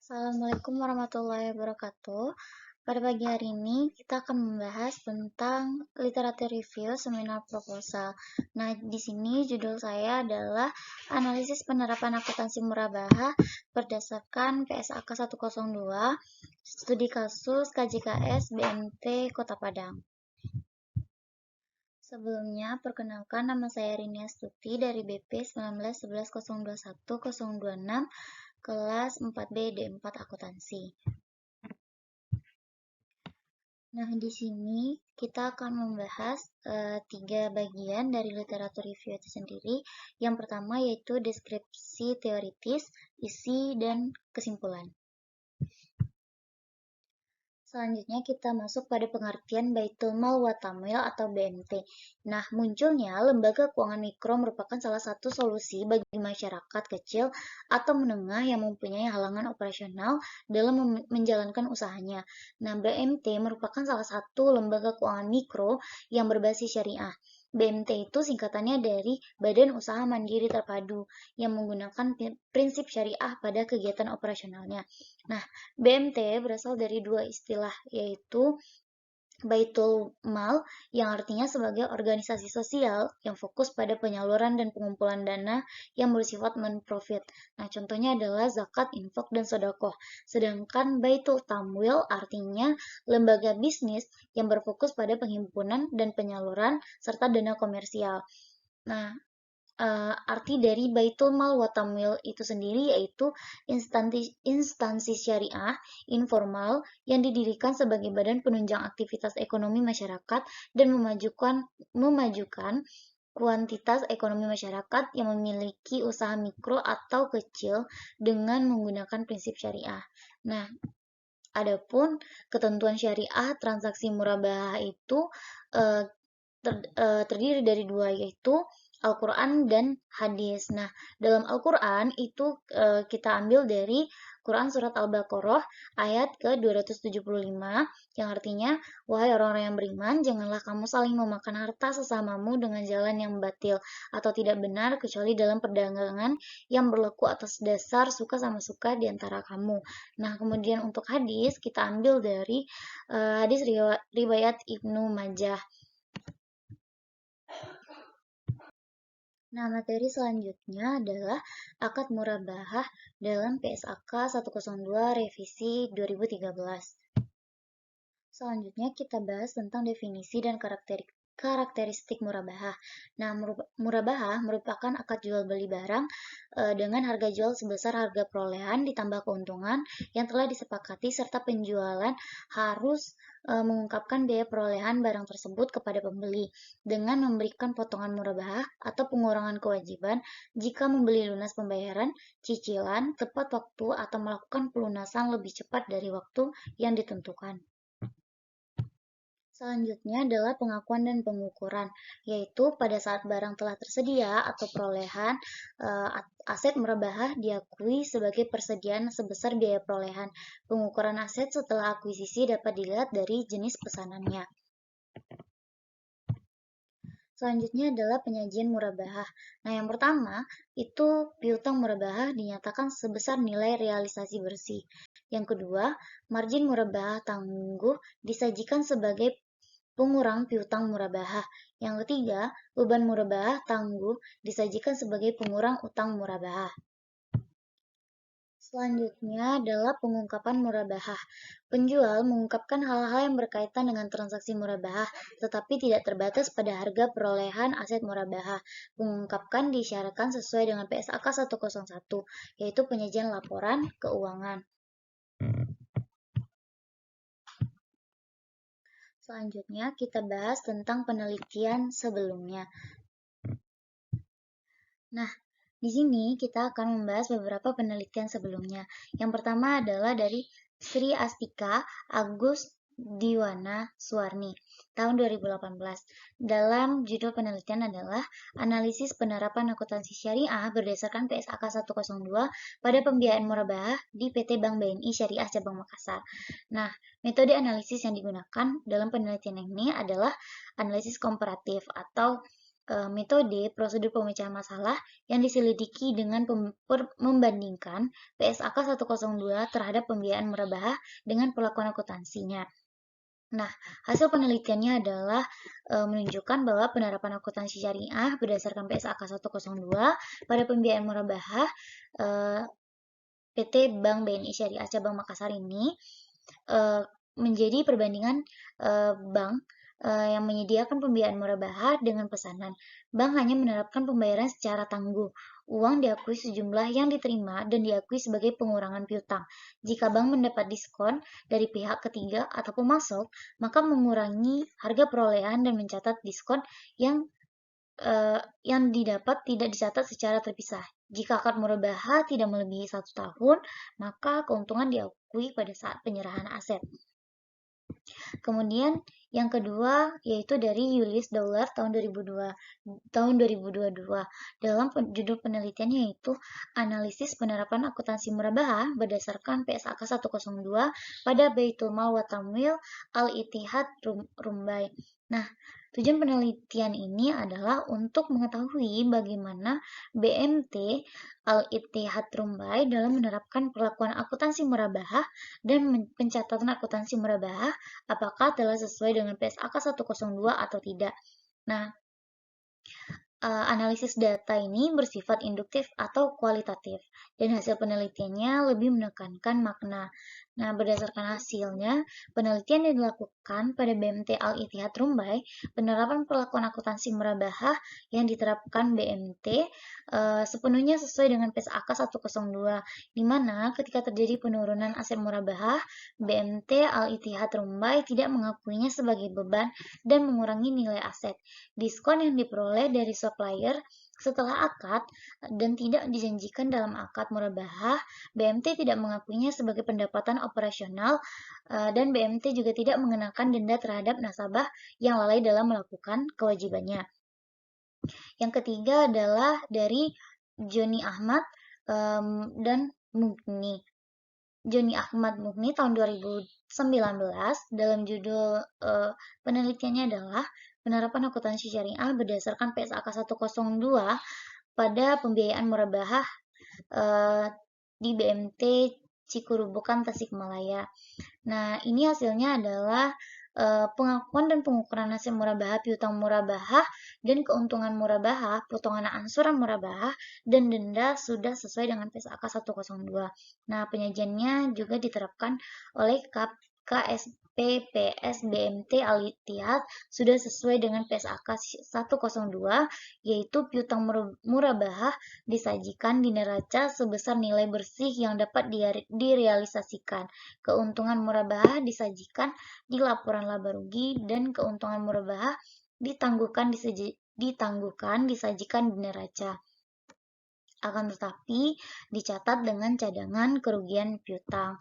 Assalamualaikum warahmatullahi wabarakatuh. Pada pagi hari ini kita akan membahas tentang literatur review seminar proposal. Nah, di sini judul saya adalah analisis penerapan akuntansi murabahah berdasarkan PSAK 102, studi kasus KJKS BMT Kota Padang. Sebelumnya, perkenalkan nama saya Rini Astuti dari BP 1911021 kelas 4B D4 Akuntansi. Nah, di sini kita akan membahas 3 bagian dari literatur review itu sendiri. Yang pertama yaitu deskripsi teoritis, isi, dan kesimpulan. Selanjutnya kita masuk pada pengertian Baitul Mal wa Tamwil atau BMT. Nah, munculnya lembaga keuangan mikro merupakan salah satu solusi bagi masyarakat kecil atau menengah yang mempunyai halangan operasional dalam menjalankan usahanya. Nah, BMT merupakan salah satu lembaga keuangan mikro yang berbasis syariah. BMT itu singkatannya dari Badan Usaha Mandiri Terpadu yang menggunakan prinsip syariah pada kegiatan operasionalnya. Nah, BMT berasal dari dua istilah, yaitu Baitul Mal yang artinya sebagai organisasi sosial yang fokus pada penyaluran dan pengumpulan dana yang bersifat non-profit. Nah, contohnya adalah zakat, infak, dan sedekah. Sedangkan Baitul Tamwil artinya lembaga bisnis yang berfokus pada penghimpunan dan penyaluran serta dana komersial. Nah, arti dari Baitul Mal wa Tamwil itu sendiri yaitu instansi syariah informal yang didirikan sebagai badan penunjang aktivitas ekonomi masyarakat dan memajukan kuantitas ekonomi masyarakat yang memiliki usaha mikro atau kecil dengan menggunakan prinsip syariah. Nah, adapun ketentuan syariah transaksi murabahah itu terdiri dari dua, yaitu Al-Quran dan hadis. Nah, dalam Al-Quran itu kita ambil dari Quran Surat Al-Baqarah ayat ke-275 yang artinya, wahai orang-orang yang beriman, janganlah kamu saling memakan harta sesamamu dengan jalan yang batil atau tidak benar kecuali dalam perdagangan yang berlaku atas dasar suka sama suka di antara kamu. Nah, kemudian untuk hadis kita ambil dari hadis riwayat Ibnu Majah. Nah, materi selanjutnya adalah akad murabahah dalam PSAK 102 revisi 2013. Selanjutnya kita bahas tentang definisi dan karakteristik murabahah. Nah, murabahah merupakan akad jual beli barang dengan harga jual sebesar harga perolehan ditambah keuntungan yang telah disepakati serta penjualan harus mengungkapkan biaya perolehan barang tersebut kepada pembeli dengan memberikan potongan murabahah atau pengurangan kewajiban jika membeli lunas pembayaran, cicilan, tepat waktu atau melakukan pelunasan lebih cepat dari waktu yang ditentukan. Selanjutnya adalah pengakuan dan pengukuran, yaitu pada saat barang telah tersedia atau perolehan, aset murabahah diakui sebagai persediaan sebesar biaya perolehan. Pengukuran aset setelah akuisisi dapat dilihat dari jenis pesanannya. Selanjutnya adalah penyajian murabahah. Nah, yang pertama itu piutang murabahah dinyatakan sebesar nilai realisasi bersih. Yang kedua, margin murabahah tangguh disajikan sebagai pengurang piutang murabahah. Yang ketiga, beban murabahah tangguh disajikan sebagai pengurang utang murabahah. Selanjutnya adalah pengungkapan murabahah. Penjual mengungkapkan hal-hal yang berkaitan dengan transaksi murabahah, tetapi tidak terbatas pada harga perolehan aset murabahah. Mengungkapkan disyaratkan sesuai dengan PSAK 101, yaitu penyajian laporan keuangan. Selanjutnya kita bahas tentang penelitian sebelumnya. Nah, di sini kita akan membahas beberapa penelitian sebelumnya. Yang pertama adalah dari Sri Astika Agus Diwana Suwarni tahun 2018. Dalam judul penelitian adalah analisis penerapan akuntansi syariah berdasarkan PSAK 102 pada pembiayaan murabahah di PT Bank BNI Syariah Cabang Makassar. Nah, metode analisis yang digunakan dalam penelitian ini adalah analisis komparatif atau metode prosedur pemecahan masalah yang diselidiki dengan membandingkan PSAK 102 terhadap pembiayaan murabahah dengan perlakuan akuntansinya. Nah, hasil penelitiannya adalah menunjukkan bahwa penerapan akuntansi syariah berdasarkan PSAK 102 pada pembiayaan murabahah PT Bank BNI Syariah Cabang Makassar ini menjadi perbandingan bank yang menyediakan pembiayaan murabahah dengan pesanan. Bank hanya menerapkan pembayaran secara tangguh. Uang diakui sejumlah yang diterima dan diakui sebagai pengurangan piutang. Jika bank mendapat diskon dari pihak ketiga atau pemasok, maka mengurangi harga perolehan dan mencatat diskon yang didapat tidak dicatat secara terpisah. Jika akad murabahah tidak melebihi 1 tahun, maka keuntungan diakui pada saat penyerahan aset. Kemudian yang kedua yaitu dari Julius Daular tahun 2022. Dalam judul penelitiannya yaitu analisis penerapan akuntansi murabahah berdasarkan PSAK 102 pada Baitul Mal wa Tamwil Al-Ittihad Rumbai. Nah, tujuan penelitian ini adalah untuk mengetahui bagaimana BMT Al-Ittihad Rumbai dalam menerapkan perlakuan akuntansi murabahah dan pencatatan akuntansi murabahah apakah telah sesuai dengan PSAK 102 atau tidak. Nah, analisis data ini bersifat induktif atau kualitatif, dan hasil penelitiannya lebih menekankan makna. Nah, berdasarkan hasilnya, penelitian yang dilakukan pada BMT Al-Ittihad Rumbai, penerapan perlakuan akuntansi murabahah yang diterapkan BMT sepenuhnya sesuai dengan PSAK 102, di mana ketika terjadi penurunan aset murabahah, BMT Al-Ittihad Rumbai tidak mengakuinya sebagai beban dan mengurangi nilai aset. Diskon yang diperoleh dari supplier setelah akad dan tidak dijanjikan dalam akad murabahah, BMT tidak mengakuinya sebagai pendapatan operasional dan BMT juga tidak mengenakan denda terhadap nasabah yang lalai dalam melakukan kewajibannya. Yang ketiga adalah dari Joni Ahmad dan Mugni. Joni Ahmad Mugni tahun 2019 dalam judul penelitiannya adalah penerapan akuntansi syariah berdasarkan PSAK 102 pada pembiayaan murabahah di BMT Cikurubukan Tasikmalaya. Nah, ini hasilnya adalah pengakuan dan pengukuran hasil murabahah, piutang murabahah, dan keuntungan murabahah, potongan angsuran murabahah, dan denda sudah sesuai dengan PSAK 102. Nah, penyajiannya juga diterapkan oleh KSPPS BMT Al-Ittihad sudah sesuai dengan PSAK 102, yaitu piutang murabahah disajikan di neraca sebesar nilai bersih yang dapat direalisasikan. Keuntungan murabahah disajikan di laporan laba rugi dan keuntungan murabahah ditangguhkan disajikan di neraca. Akan tetapi dicatat dengan cadangan kerugian piutang.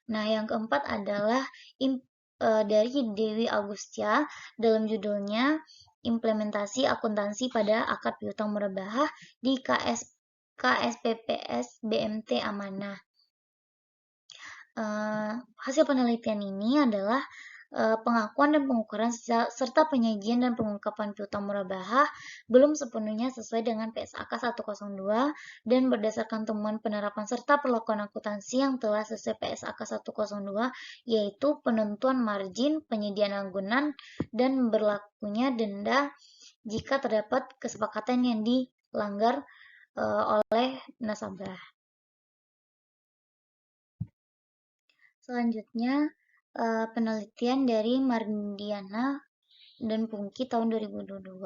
Nah, yang keempat adalah dari Dewi Agustia dalam judulnya implementasi akuntansi pada akad piutang murabahah di KSPPS BMT Amanah. Hasil penelitian ini adalah pengakuan dan pengukuran serta penyajian dan pengungkapan piutang murabahah belum sepenuhnya sesuai dengan PSAK 102 dan berdasarkan temuan penerapan serta perlakuan akuntansi yang telah sesuai PSAK 102 yaitu penentuan margin, penyediaan agunan, dan berlakunya denda jika terdapat kesepakatan yang dilanggar oleh nasabah. Selanjutnya, penelitian dari Mardiana dan Pungki tahun 2022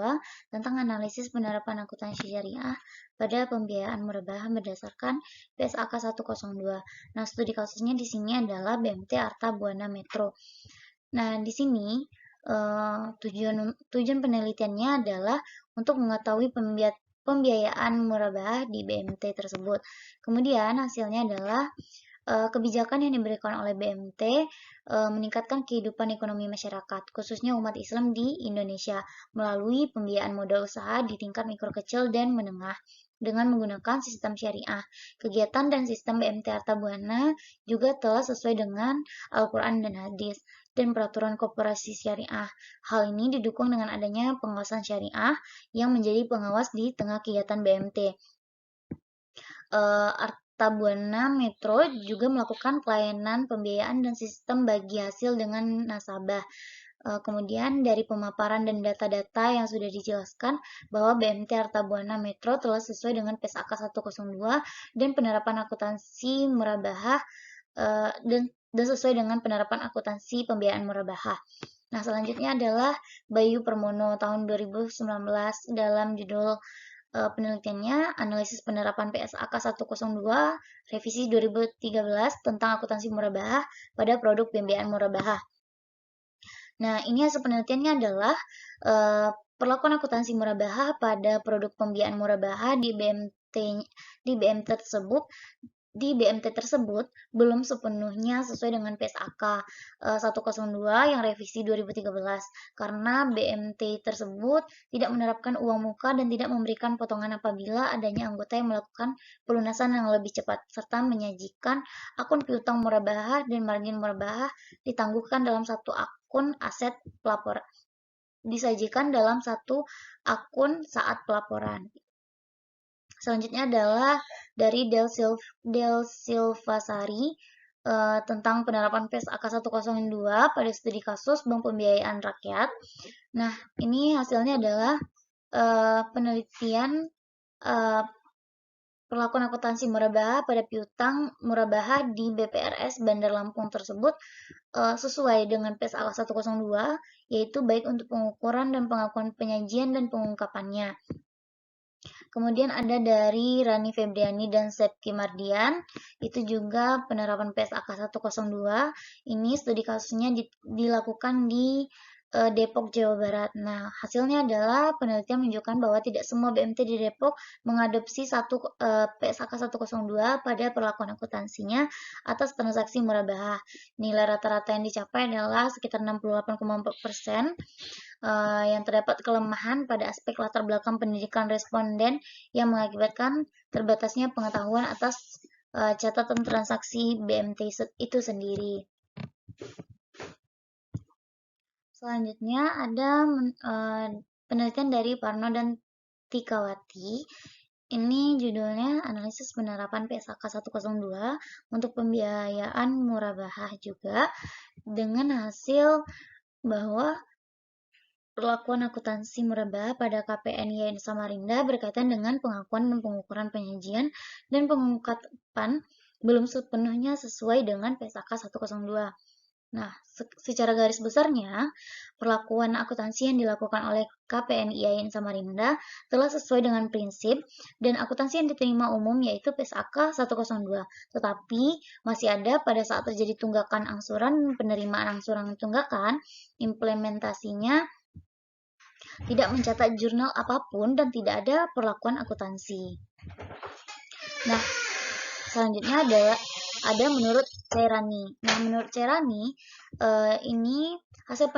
tentang analisis penerapan akuntansi syariah pada pembiayaan murabahah berdasarkan PSAK 102. Nah, studi kasusnya di sini adalah BMT Arta Buana Metro. Nah, di sini tujuan penelitiannya adalah untuk mengetahui pembiayaan murabahah di BMT tersebut. Kemudian hasilnya adalah kebijakan yang diberikan oleh BMT meningkatkan kehidupan ekonomi masyarakat, khususnya umat Islam di Indonesia, melalui pembiayaan modal usaha di tingkat mikro kecil dan menengah dengan menggunakan sistem syariah. Kegiatan dan sistem BMT Arta Buana juga telah sesuai dengan Al-Quran dan Hadis. dan peraturan koperasi syariah. Hal ini didukung dengan adanya pengawasan syariah yang menjadi pengawas di tengah kegiatan BMT. Arta Buana Metro juga melakukan pelayanan pembiayaan dan sistem bagi hasil dengan nasabah. Kemudian dari pemaparan dan data-data yang sudah dijelaskan bahwa BMT Arta Buana Metro telah sesuai dengan PSAK 102 dan penerapan akuntansi murabahah dan sesuai dengan penerapan akuntansi pembiayaan murabahah. Nah, selanjutnya adalah Bayu Permono tahun 2019 dalam judul penelitiannya analisis penerapan PSAK 102 revisi 2013 tentang akuntansi murabahah pada produk pembiayaan murabahah. Nah, ini hasil penelitiannya adalah perlakuan akuntansi murabahah pada produk pembiayaan murabahah di BMT tersebut belum sepenuhnya sesuai dengan PSAK 102 yang revisi 2013 karena BMT tersebut tidak menerapkan uang muka dan tidak memberikan potongan apabila adanya anggota yang melakukan pelunasan yang lebih cepat serta menyajikan akun piutang murabahah dan margin murabahah ditangguhkan dalam satu akun aset pelapor disajikan dalam satu akun saat pelaporan. Selanjutnya adalah dari Del Silvasari tentang penerapan PSAK 102 pada studi kasus Bank Pembiayaan Rakyat. Nah, ini hasilnya adalah penelitian perlakuan akuntansi murabahah pada piutang murabahah di BPRS Bandar Lampung tersebut sesuai dengan PSAK 102, yaitu baik untuk pengukuran dan pengakuan penyajian dan pengungkapannya. Kemudian ada dari Rani Febriani dan Sepki Mardian, itu juga penerapan PSAK 102. Ini studi kasusnya dilakukan di Depok, Jawa Barat. Nah, hasilnya adalah penelitian menunjukkan bahwa tidak semua BMT di Depok mengadopsi PSAK 102 pada perlakuan akuntansinya atas transaksi murabahah. Nilai rata-rata yang dicapai adalah sekitar 68,4%. Yang terdapat kelemahan pada aspek latar belakang pendidikan responden yang mengakibatkan terbatasnya pengetahuan atas catatan transaksi BMT itu sendiri. Selanjutnya ada penelitian dari Parno dan Tikawati. Ini judulnya analisis penerapan PSAK 102 untuk pembiayaan murabahah juga dengan hasil bahwa perlakuan akuntansi murabahah pada KPN YN Samarinda berkaitan dengan pengakuan dan pengukuran penyajian dan pengungkapan belum sepenuhnya sesuai dengan PSAK 102. Nah, secara garis besarnya, perlakuan akuntansi yang dilakukan oleh KPN YN Samarinda telah sesuai dengan prinsip dan akuntansi yang diterima umum yaitu PSAK 102. Tetapi masih ada pada saat terjadi tunggakan angsuran, penerimaan angsuran tunggakan, implementasinya tidak mencatat jurnal apapun dan tidak ada perlakuan akuntansi. Nah, selanjutnya ada menurut Cerani. Nah, menurut Cerani ini hasil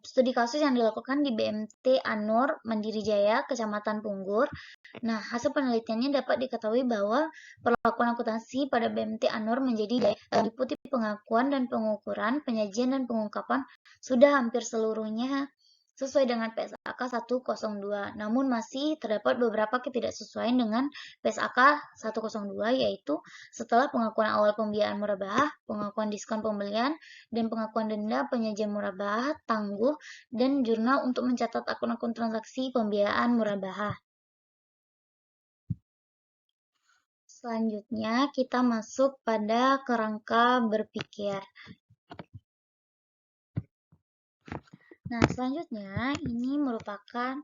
studi kasus yang dilakukan di BMT Anur Mandiri Jaya, Kecamatan Punggur. Nah, hasil penelitiannya dapat diketahui bahwa perlakuan akuntansi pada BMT Anur menjadi meliputi pengakuan dan pengukuran, penyajian dan pengungkapan sudah hampir seluruhnya sesuai dengan PSAK 102. Namun masih terdapat beberapa ketidaksesuaian dengan PSAK 102 yaitu setelah pengakuan awal pembiayaan murabahah, pengakuan diskon pembelian, dan pengakuan denda penyajian murabahah, tangguh, dan jurnal untuk mencatat akun-akun transaksi pembiayaan murabahah. Selanjutnya kita masuk pada kerangka berpikir. Nah, selanjutnya ini merupakan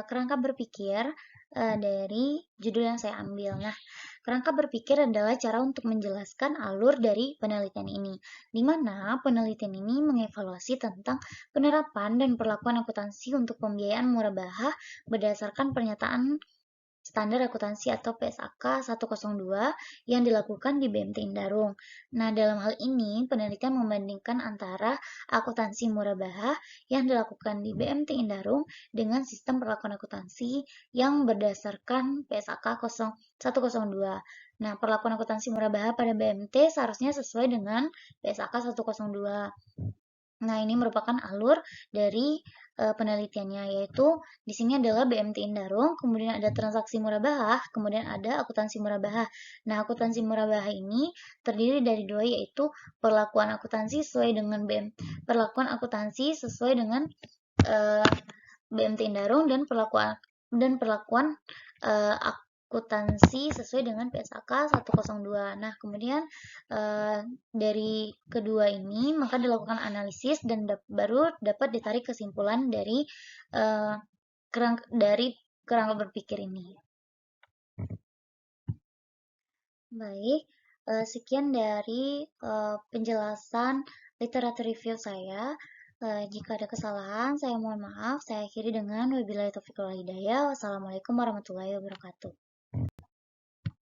kerangka berpikir dari judul yang saya ambil. Nah, kerangka berpikir adalah cara untuk menjelaskan alur dari penelitian ini, di mana penelitian ini mengevaluasi tentang penerapan dan perlakuan akuntansi untuk pembiayaan murabahah berdasarkan pernyataan standar akuntansi atau PSAK 102 yang dilakukan di BMT Indarung. Nah, dalam hal ini penelitian membandingkan antara akuntansi murabahah yang dilakukan di BMT Indarung dengan sistem perlakuan akuntansi yang berdasarkan PSAK 102. Nah, perlakuan akuntansi murabahah pada BMT seharusnya sesuai dengan PSAK 102. Nah, ini merupakan alur dari penelitiannya, yaitu di sini adalah BMT Indarung, kemudian ada transaksi murabahah, kemudian ada akuntansi murabahah. Nah, akuntansi murabahah ini terdiri dari dua, yaitu perlakuan akuntansi sesuai dengan BMT Indarung dan perlakuan akuntansi sesuai dengan PSAK 102. Nah, kemudian dari kedua ini maka dilakukan analisis dan baru dapat ditarik kesimpulan dari kerangka berpikir ini. Baik, sekian dari penjelasan literatur review saya. Jika ada kesalahan, saya mohon maaf. Saya akhiri dengan wabillahi taufiq wal hidayah. Wassalamualaikum warahmatullahi wabarakatuh.